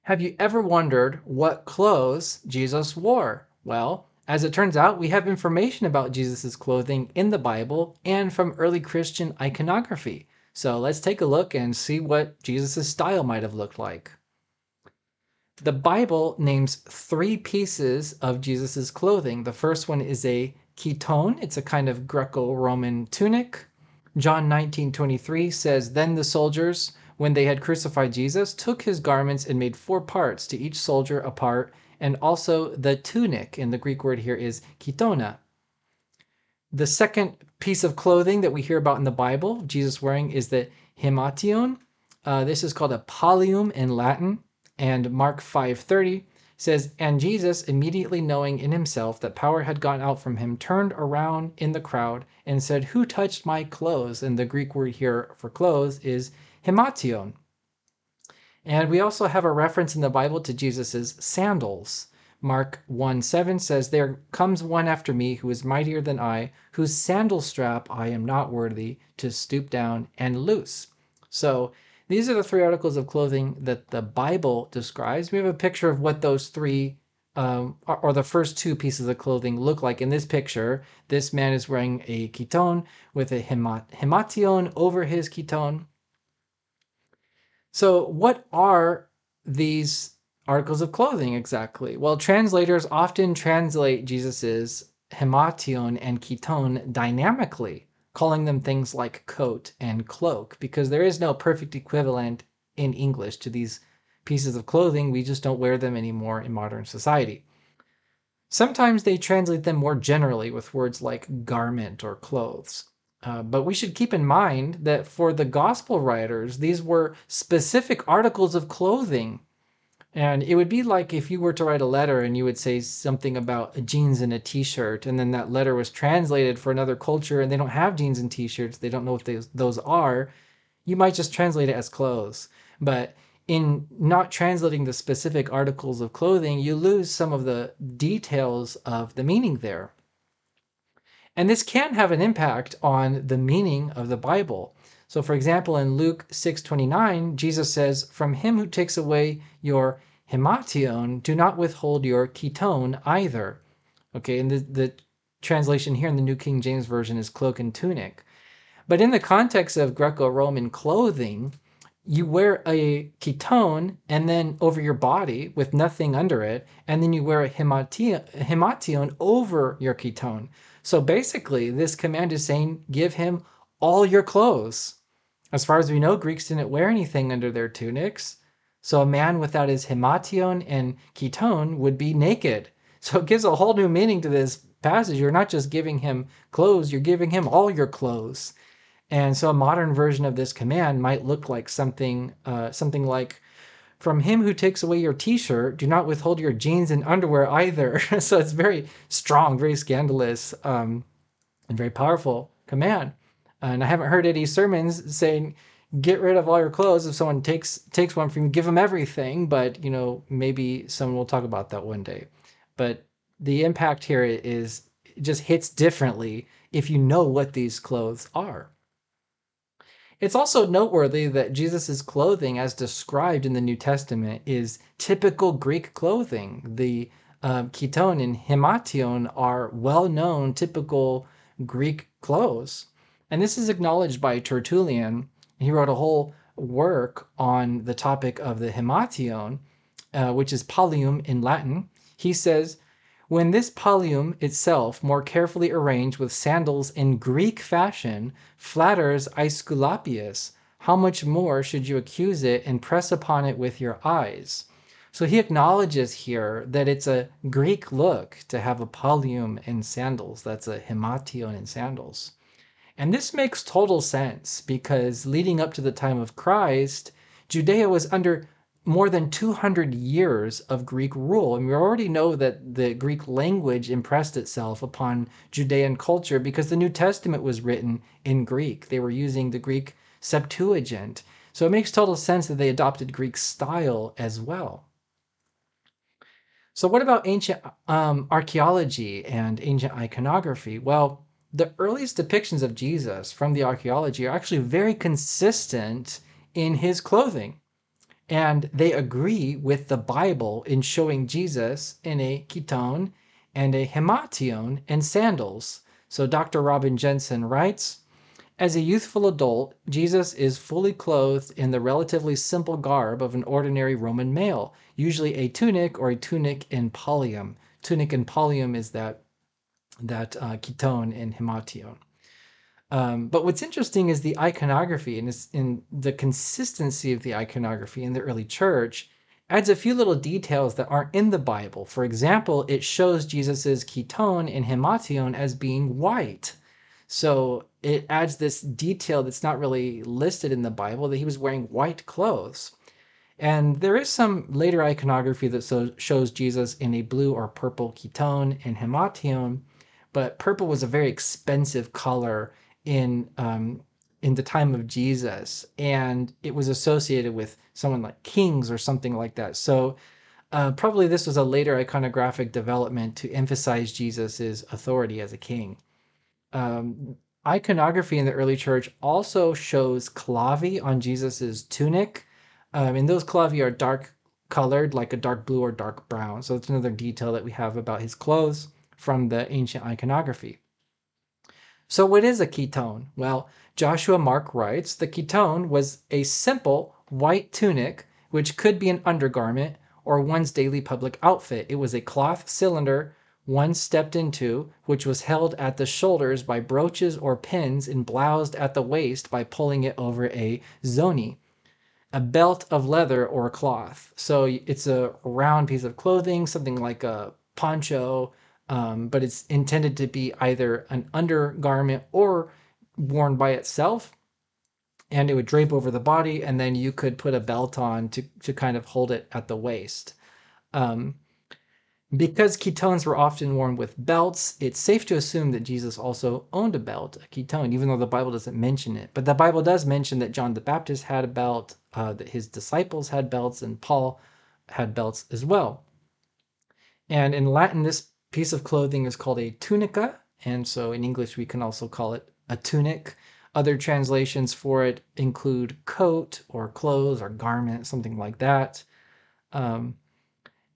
Have you ever wondered what clothes Jesus wore? Well, as it turns out, we have information about Jesus' clothing in the Bible and from early Christian iconography. So let's take a look and see what Jesus' style might have looked like. The Bible names three pieces of Jesus' clothing. The first one is a chiton. It's a kind of Greco-Roman tunic. John 19:23 says, "Then the soldiers, when they had crucified Jesus, took his garments and made four parts, to each soldier a part, and also the tunic," and the Greek word here is chitona. The second piece of clothing that we hear about in the Bible, Jesus wearing, is the himation. This is called a pallium in Latin, and Mark 5:30 says, "And Jesus, immediately knowing in himself that power had gone out from him, turned around in the crowd and said, 'Who touched my clothes?'" And the Greek word here for clothes is himation. And we also have a reference in the Bible to Jesus's sandals. Mark 1:7 says, "There comes one after me who is mightier than I, whose sandal strap I am not worthy to stoop down and loose." So these are the three articles of clothing that the Bible describes. We have a picture of what those three or the first two pieces of clothing look like in this picture. This man is wearing a chiton with a himation over his chiton. So what are these articles of clothing exactly? Well, translators often translate Jesus's himation and chiton dynamically, calling them things like coat and cloak, because there is no perfect equivalent in English to these pieces of clothing. We just don't wear them anymore in modern society. Sometimes they translate them more generally with words like garment or clothes. But we should keep in mind that for the gospel writers, these were specific articles of clothing. And it would be like if you were to write a letter and you would say something about jeans and a t-shirt, and then that letter was translated for another culture and they don't have jeans and t-shirts, they don't know what those are, you might just translate it as clothes. But in not translating the specific articles of clothing, you lose some of the details of the meaning there. And this can have an impact on the meaning of the Bible. So for example, in Luke 6:29, Jesus says, "From him who takes away your himation, do not withhold your chiton either." Okay, and the translation here in the New King James Version is cloak and tunic. But in the context of Greco-Roman clothing, you wear a chiton and then over your body with nothing under it, and then you wear a himation over your chiton. So basically, this command is saying, give him all your clothes. As far as we know, Greeks didn't wear anything under their tunics. So a man without his himation and chiton would be naked. So it gives a whole new meaning to this passage. You're not just giving him clothes, you're giving him all your clothes. And so a modern version of this command might look like something like, "From him who takes away your t-shirt, do not withhold your jeans and underwear either." So it's very strong, very scandalous, and very powerful command. And I haven't heard any sermons saying, "Get rid of all your clothes." If someone takes one from you, give them everything. But maybe someone will talk about that one day. But the impact here is, it just hits differently if you know what these clothes are. It's also noteworthy that Jesus' clothing, as described in the New Testament, is typical Greek clothing. The chiton and himation are well-known, typical Greek clothes. And this is acknowledged by Tertullian. He wrote a whole work on the topic of the himation, which is pallium in Latin. He says, "When this pallium itself, more carefully arranged with sandals in Greek fashion, flatters Aesculapius, how much more should you accuse it and press upon it with your eyes?" So he acknowledges here that it's a Greek look to have a pallium and sandals. That's a himation and sandals. And this makes total sense because leading up to the time of Christ, Judea was under more than 200 years of Greek rule. And we already know that the Greek language impressed itself upon Judean culture because the New Testament was written in Greek. They were using the Greek Septuagint. So it makes total sense that they adopted Greek style as well. So what about ancient archaeology and ancient iconography? Well, the earliest depictions of Jesus from the archaeology are actually very consistent in his clothing. And they agree with the Bible in showing Jesus in a chiton and a himation and sandals. So Dr. Robin Jensen writes, as a youthful adult, Jesus is fully clothed in the relatively simple garb of an ordinary Roman male, usually a tunic or a tunic in pallium. Tunic in pallium is that chiton in himation. But what's interesting is the iconography and in the consistency of the iconography in the early church adds a few little details that aren't in the Bible. For example, it shows Jesus's chiton and himation as being white. So it adds this detail that's not really listed in the Bible, that he was wearing white clothes. And there is some later iconography that shows Jesus in a blue or purple chiton and himation, but purple was a very expensive color in the time of Jesus, and it was associated with someone like kings or something like that. So probably this was a later iconographic development to emphasize Jesus's authority as a king. Um, Iconography in the early church also shows clavi on Jesus's tunic, and those clavi are dark colored, like a dark blue or dark brown. So it's another detail that we have about his clothes from the ancient iconography. So what is a chiton? Well, Joshua Mark writes, the chiton was a simple white tunic, which could be an undergarment or one's daily public outfit. It was a cloth cylinder one stepped into, which was held at the shoulders by brooches or pins and bloused at the waist by pulling it over a zoni, a belt of leather or cloth. So it's a round piece of clothing, something like a poncho, but it's intended to be either an undergarment or worn by itself. And it would drape over the body, and then you could put a belt on to kind of hold it at the waist. Um, because chitons were often worn with belts, it's safe to assume that Jesus also owned a belt, a chiton, even though the Bible doesn't mention it. But the Bible does mention that John the Baptist had a belt, that his disciples had belts, and Paul had belts as well. And in Latin, this piece of clothing is called a tunica, and so in English we can also call it a tunic. Other translations for it include coat or clothes or garment, something like that. Um,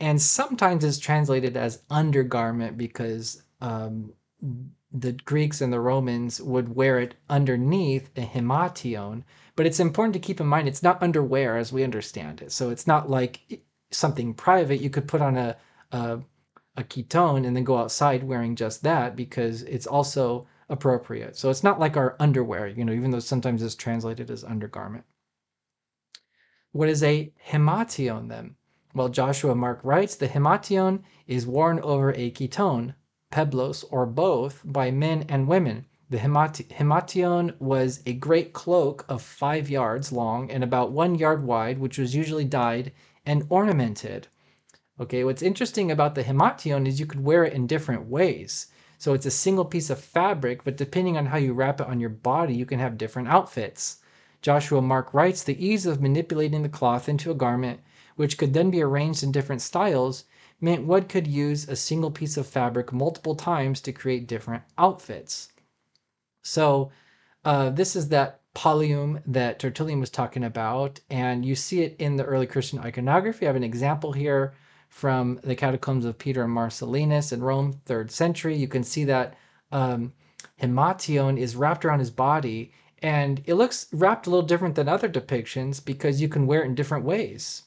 and sometimes it's translated as undergarment because the Greeks and the Romans would wear it underneath a himation. But it's important to keep in mind it's not underwear as we understand it. So it's not like something private. You could put on a, a chiton and then go outside wearing just that because it's also appropriate. So it's not like our underwear, even though sometimes it's translated as undergarment. What is a himation then? Well, Joshua Mark writes, the himation is worn over a chiton, peblos, or both by men and women. The himation was a great cloak of 5 yards long and about 1 yard wide, which was usually dyed and ornamented. Okay, what's interesting about the himation is you could wear it in different ways. So it's a single piece of fabric, but depending on how you wrap it on your body, you can have different outfits. Joshua Mark writes, the ease of manipulating the cloth into a garment, which could then be arranged in different styles, meant one could use a single piece of fabric multiple times to create different outfits. So this is that pallium that Tertullian was talking about, and you see it in the early Christian iconography. I have an example here from the catacombs of Peter and Marcellinus in Rome, 3rd century. You can see that himation is wrapped around his body, and it looks wrapped a little different than other depictions because you can wear it in different ways.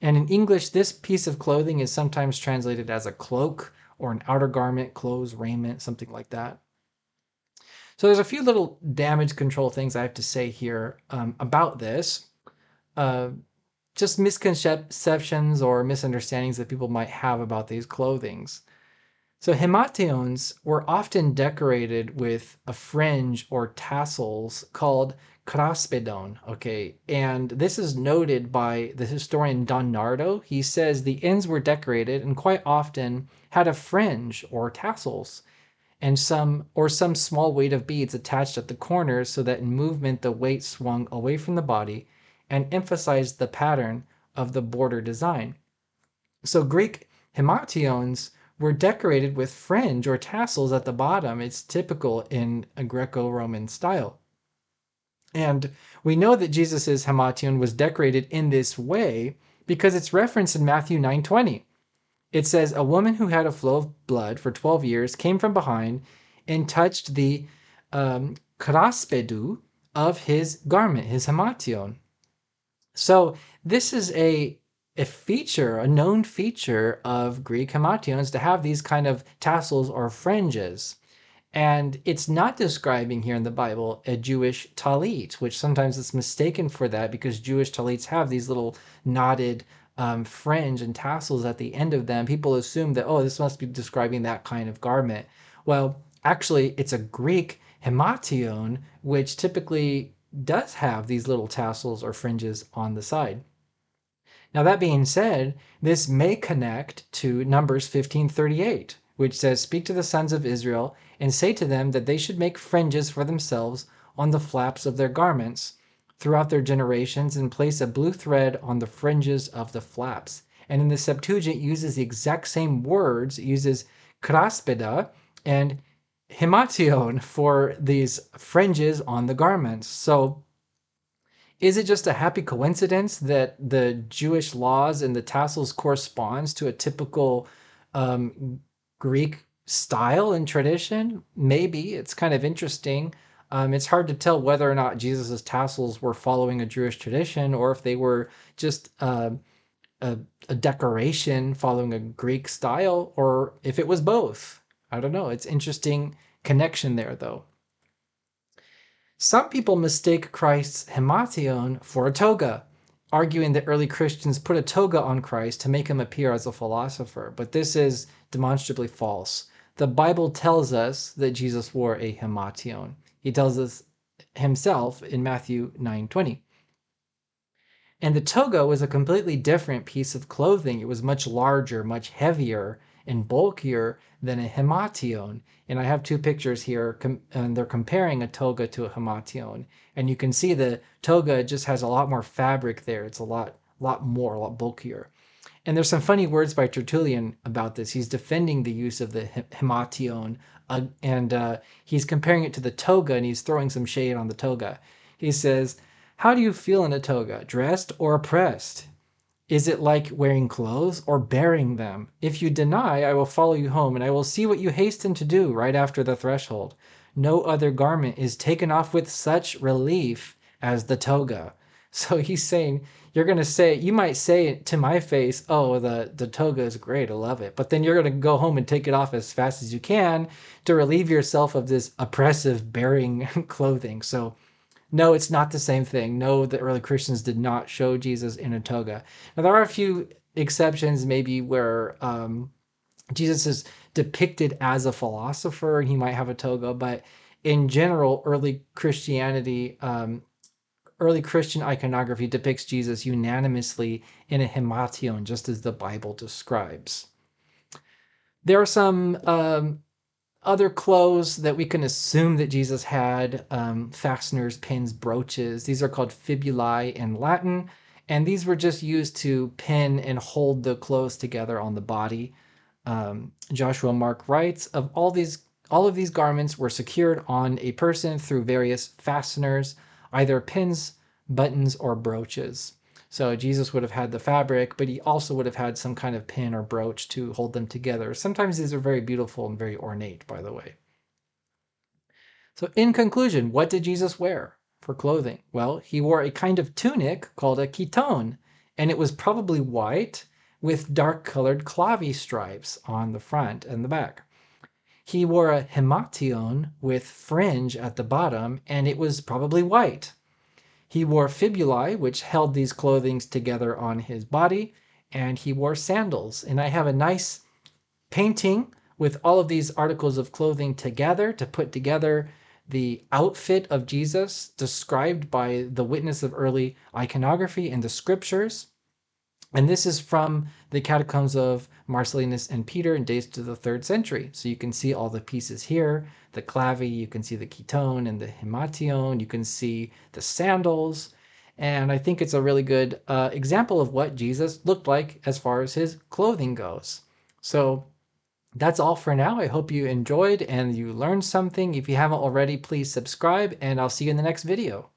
And in English, this piece of clothing is sometimes translated as a cloak or an outer garment, clothes, raiment, something like that. So there's a few little damage control things I have to say here about this. Uh, just misconceptions or misunderstandings that people might have about these clothings. So himations were often decorated with a fringe or tassels called kraspedon, okay? And this is noted by the historian Don Nardo. He says the ends were decorated and quite often had a fringe or tassels and some small weight of beads attached at the corners so that in movement the weight swung away from the body and emphasized the pattern of the border design. So Greek himations were decorated with fringe or tassels at the bottom. It's typical in a Greco-Roman style. And we know that Jesus' Himation was decorated in this way because it's referenced in Matthew 9:20. It says, "A woman who had a flow of blood for 12 years came from behind and touched the kraspedu of his garment," his Himation. So this is a feature, a known feature of Greek Himations to have these kind of tassels or fringes. And it's not describing here in the Bible a Jewish talit, which sometimes it's mistaken for that because Jewish talits have these little knotted fringe and tassels at the end of them. People assume that, oh, this must be describing that kind of garment. Well, actually, it's a Greek himation, which typically does have these little tassels or fringes on the side. Now, that being said, this may connect to Numbers 15:38, which says, "Speak to the sons of Israel and say to them that they should make fringes for themselves on the flaps of their garments throughout their generations and place a blue thread on the fringes of the flaps." And in the Septuagint, it uses the exact same words. It uses kraspeda and himation for these fringes on the garments. So is it just a happy coincidence that the Jewish laws and the tassels corresponds to a typical Greek style and tradition? Maybe. It's kind of interesting. It's hard to tell whether or not Jesus's tassels were following a Jewish tradition or if they were just a decoration following a Greek style or if it was both. I don't know. It's interesting connection there, though. Some people mistake Christ's himation for a toga, arguing that early Christians put a toga on Christ to make him appear as a philosopher, but this is demonstrably false. The Bible tells us that Jesus wore a himation. He tells us himself in Matthew 9:20. And the toga was a completely different piece of clothing. It was much larger, much heavier, and bulkier than a himation. And I have two pictures here, and they're comparing a toga to a himation. And you can see the toga just has a lot more fabric there. It's a lot bulkier. And there's some funny words by Tertullian about this. He's defending the use of the himation, and he's comparing it to the toga, and he's throwing some shade on the toga. He says, "How do you feel in a toga, dressed or oppressed? Is it like wearing clothes or bearing them? If you deny, I will follow you home, and I will see what you hasten to do right after the threshold. No other garment is taken off with such relief as the toga." So he's saying, you might say to my face, "Oh, the toga is great, I love it." But then you're going to go home and take it off as fast as you can to relieve yourself of this oppressive bearing clothing. So no, it's not the same thing. No, the early Christians did not show Jesus in a toga. Now, there are a few exceptions, maybe where Jesus is depicted as a philosopher and he might have a toga, but in general, early Christian iconography depicts Jesus unanimously in a himation, just as the Bible describes. There are some other clothes that we can assume that Jesus had, fasteners, pins, brooches. These are called fibulae in Latin, and these were just used to pin and hold the clothes together on the body. Joshua Mark writes, all of these garments were secured on a person through various fasteners, either pins, buttons, or brooches. So Jesus would have had the fabric, but he also would have had some kind of pin or brooch to hold them together. Sometimes these are very beautiful and very ornate, by the way. So in conclusion, what did Jesus wear for clothing? Well, he wore a kind of tunic called a chiton, and it was probably white with dark-colored clavy stripes on the front and the back. He wore a himation with fringe at the bottom, and it was probably white. He wore fibulae, which held these clothings together on his body, and he wore sandals. And I have a nice painting with all of these articles of clothing together to put together the outfit of Jesus described by the witness of early iconography in the scriptures. And this is from the catacombs of Marcellinus and Peter in days to the 3rd century. So you can see all the pieces here, the clavy, you can see the chiton and the himation, you can see the sandals. And I think it's a really good example of what Jesus looked like as far as his clothing goes. So that's all for now. I hope you enjoyed and you learned something. If you haven't already, please subscribe, and I'll see you in the next video.